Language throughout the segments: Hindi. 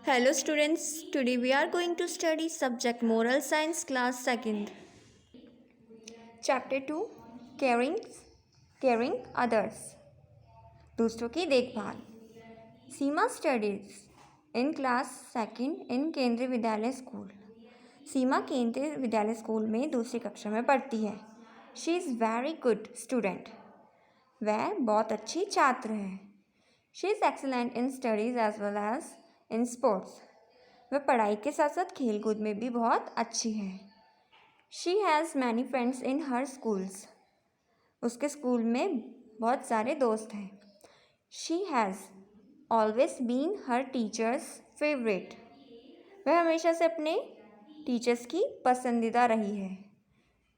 Hello students, today we are going to study subject Moral Science class 2nd. Chapter 2 Caring Others. दूसरों की देखभाल. सीमा studies in class 2nd in केंद्रीय विद्यालय स्कूल. सीमा केंद्रीय विद्यालय स्कूल में दूसरी कक्षा में पढ़ती है. She is very good student. वह बहुत अच्छी छात्र है. She is excellent in studies as well as in sports. वह पढ़ाई के साथ साथ खेल कूद में भी बहुत अच्छी है. She has many friends in her schools. उसके स्कूल में बहुत सारे दोस्त हैं. She has always been her teachers favourite. वह हमेशा से अपने टीचर्स की पसंदीदा रही है.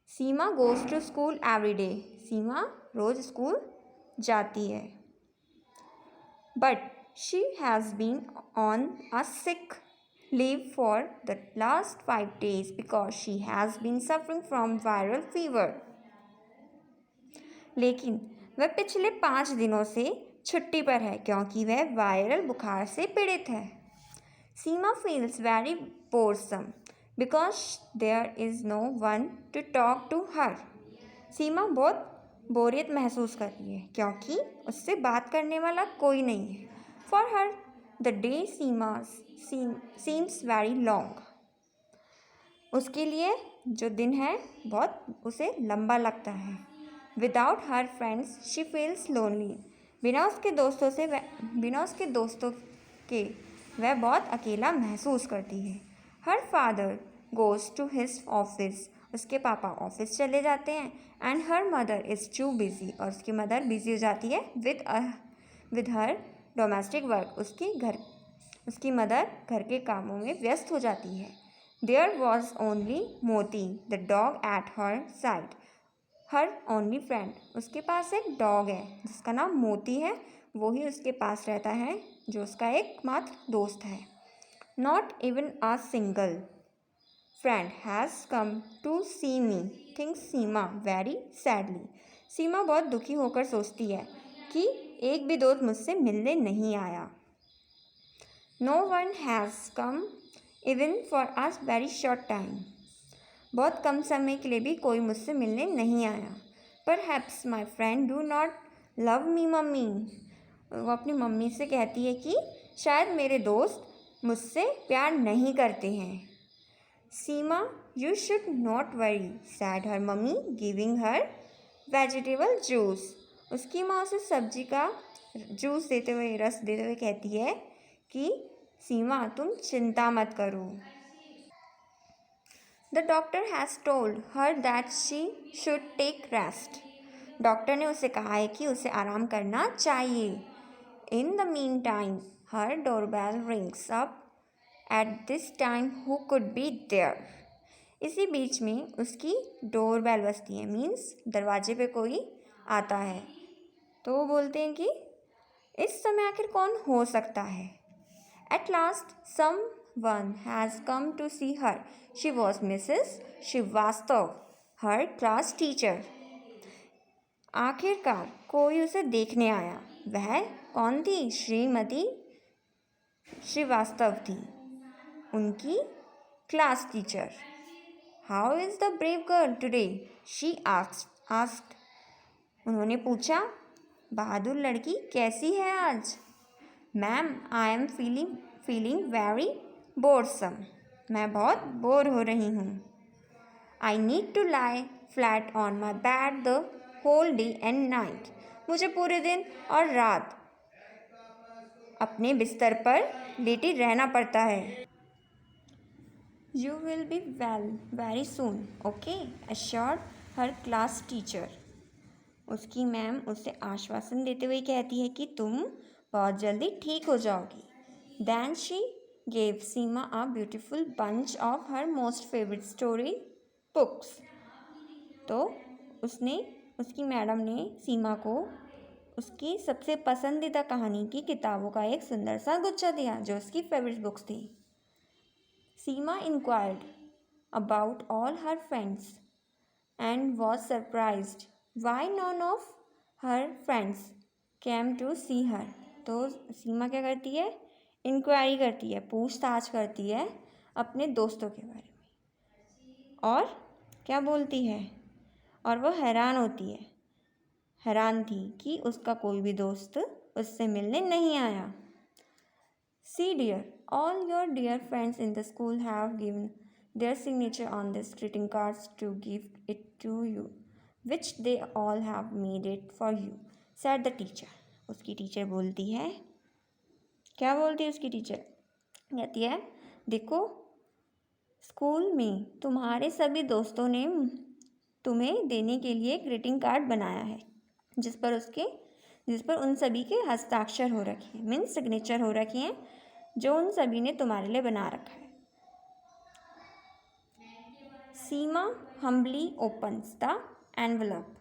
Seema goes to school every day. Seema रोज़ स्कूल जाती है. But she has been on a sick leave for the last 5 days because she has been suffering from viral fever. लेकिन वह पिछले 5 दिनों से छुट्टी पर है क्योंकि वह वायरल बुखार से पीड़ित है. सीमा feels very boresome because there is no one to talk to her. सीमा बहुत बोरियत महसूस कर रही है क्योंकि उससे बात करने वाला कोई नहीं है. For her, the day seems very long. उसके लिए जो दिन है बहुत उसे लंबा लगता है. Without her friends, she feels lonely. बिना उसके दोस्तों के वह बहुत अकेला महसूस करती है. Her father goes to his office. उसके पापा ऑफिस चले जाते हैं. And her mother is too busy. और उसकी मदर बिजी हो जाती है with her domestic work. उसकी मदर घर के कामों में व्यस्त हो जाती है. There was only Moti, the dog at her side. Her only friend. उसके पास एक डॉग है जिसका नाम मोती है. वो ही उसके पास रहता है जो उसका एकमात्र दोस्त है. Not even a single friend has come to see me, thinks Seema very sadly. सीमा बहुत दुखी होकर सोचती है कि एक भी दोस्त मुझसे मिलने नहीं आया. No one has come even for a very short time. बहुत कम समय के लिए भी कोई मुझसे मिलने नहीं आया. Perhaps my friend do not love me, mummy. वो अपनी मम्मी से कहती है कि शायद मेरे दोस्त मुझसे प्यार नहीं करते हैं. सीमा, you should not worry, said her mummy, giving her vegetable juice. उसकी माँ उसे सब्जी का जूस देते हुए रस देते हुए कहती है कि सीमा तुम चिंता मत करो. The doctor has told her that she should take rest. Doctor ने उसे कहा है कि उसे आराम करना चाहिए. In the meantime, her doorbell rings up. At this time, who could be there? इसी बीच में उसकी डोरबेल बजती है. मीन्स दरवाजे पे कोई आता है. तो वो बोलते हैं कि इस समय आखिर कौन हो सकता है. At last, someone has come to see her. She was Mrs. Srivastav, her class teacher. आखिरकार कोई उसे देखने आया. वह कौन थी? श्रीमती श्रीवास्तव थी, उनकी class teacher. How is the brave girl today? She asked. उन्होंने पूछा, बहादुर लड़की कैसी है आज? Ma'am, I am feeling very boresome. मैं बहुत बोर हो रही हूँ. I need to lie flat on my bed the whole day and night. मुझे पूरे दिन और रात अपने बिस्तर पर लेटी रहना पड़ता है. You will be well very soon, okay, assured her class teacher. उसकी मैम उसे आश्वासन देते हुए कहती है कि तुम बहुत जल्दी ठीक हो जाओगी. Then she gave Seema a beautiful bunch of her most favorite story books. तो उसकी मैडम ने सीमा को उसकी सबसे पसंदीदा कहानी की किताबों का एक सुंदर सा गुच्छा दिया जो उसकी फेवरेट बुक्स थी. सीमा inquired about all her friends and was surprised why none of her friends came to see her. तो सीमा क्या करती है, इंक्वायरी करती है, पूछताछ करती है अपने दोस्तों के बारे में। और क्या बोलती है? और वो हैरान होती है, हैरान थी कि उसका कोई भी दोस्त उससे मिलने नहीं आया। See dear, all your dear friends in the school have given their signature on these greeting cards to give it to you, which they all have made it for you, said the teacher. उसकी टीचर बोलती है, क्या बोलती है उसकी टीचर? कहती है, देखो स्कूल में तुम्हारे सभी दोस्तों ने तुम्हें देने के लिए ग्रीटिंग कार्ड बनाया है, जिस पर उन सभी के हस्ताक्षर हो रखे हैं, मीन्स सिग्नेचर हो रखे हैं, जो उन सभी ने तुम्हारे लिए बना रखा है। सीमा हम्बली ओपन्स द एनवलप।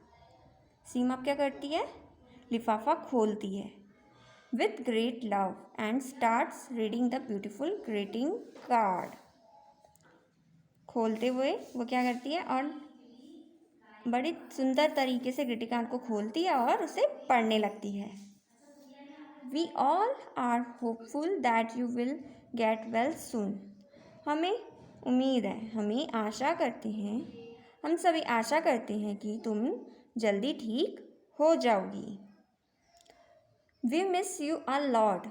सीमा क्या करती है? लिफाफा खोलती है with great love and starts reading the beautiful greeting card. खोलते हुए वो क्या करती है और बड़ी सुंदर तरीके से ग्रीटिंग कार्ड को खोलती है और उसे पढ़ने लगती है। We all are hopeful that you will get well soon. हमें उम्मीद है, हम सभी आशा करते हैं कि तुम जल्दी ठीक हो जाओगी। We miss you a lot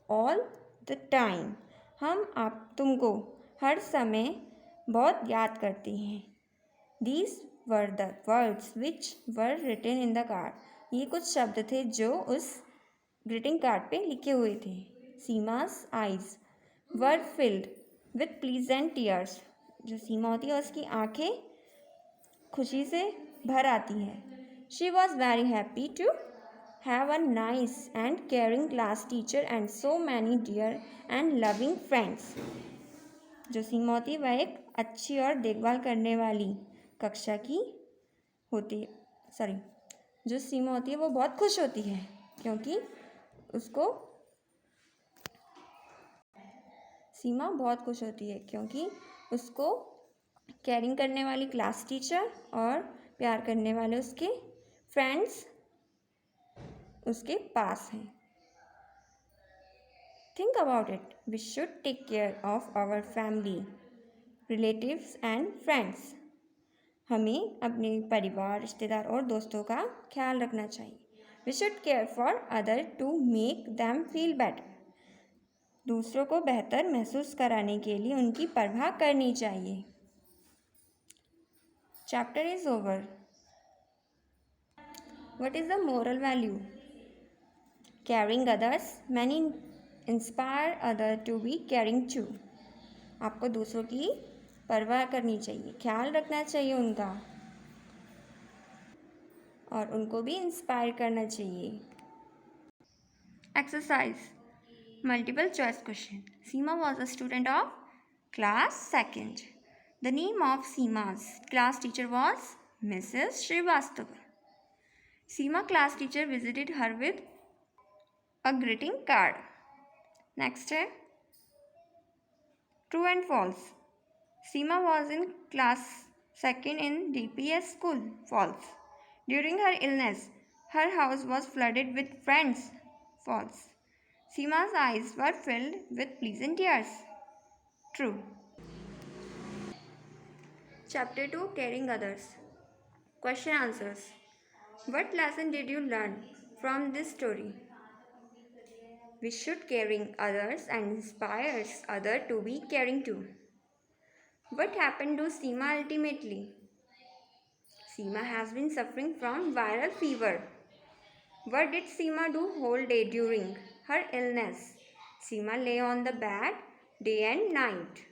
all the time. हम तुमको हर समय बहुत याद करते हैं। These were the words which were written in the card. ये कुछ शब्द थे जो उस ग्रीटिंग कार्ड पे लिखे हुए थे। Sima's eyes were filled with pleasant tears. जो सीमा होती है उसकी आंखें खुशी से भर आती हैं। She was very happy to have a nice and caring class teacher and so many dear and loving friends. जो सीमा होती है वह एक अच्छी और देखभाल करने वाली कक्षा की जो सीमा होती है वो बहुत खुश होती है क्योंकि उसको केयरिंग करने वाली क्लास टीचर और प्यार करने वाले उसके फ्रेंड्स उसके पास हैं। Think about it. We should take care of our family, relatives and friends. हमें अपने परिवार, रिश्तेदार और दोस्तों का ख्याल रखना चाहिए। We should care for others to make them feel better. दूसरों को बेहतर महसूस कराने के लिए उनकी परवाह करनी चाहिए। Chapter is over. What is the moral value? Caring others. Many inspire others to be caring too. आपको दूसरों की परवाह करनी चाहिए, ख्याल रखना चाहिए उनका और उनको भी इंस्पायर करना चाहिए। Exercise multiple choice question. Seema was a student of class second. The name of Seema's class teacher was Mrs Shrivastava. Seema class teacher visited her with a greeting card. Next है true and false. Seema was in class second in DPS school. False. During her illness, her house was flooded with friends. False. Seema's eyes were filled with pleasant tears. True. Chapter 2 Caring Others. Question answers. What lesson did you learn from this story? We should caring others and inspires others to be caring too. What happened to Seema ultimately? Seema has been suffering from viral fever. What did Seema do whole day during her illness? Seema lay on the bed day and night.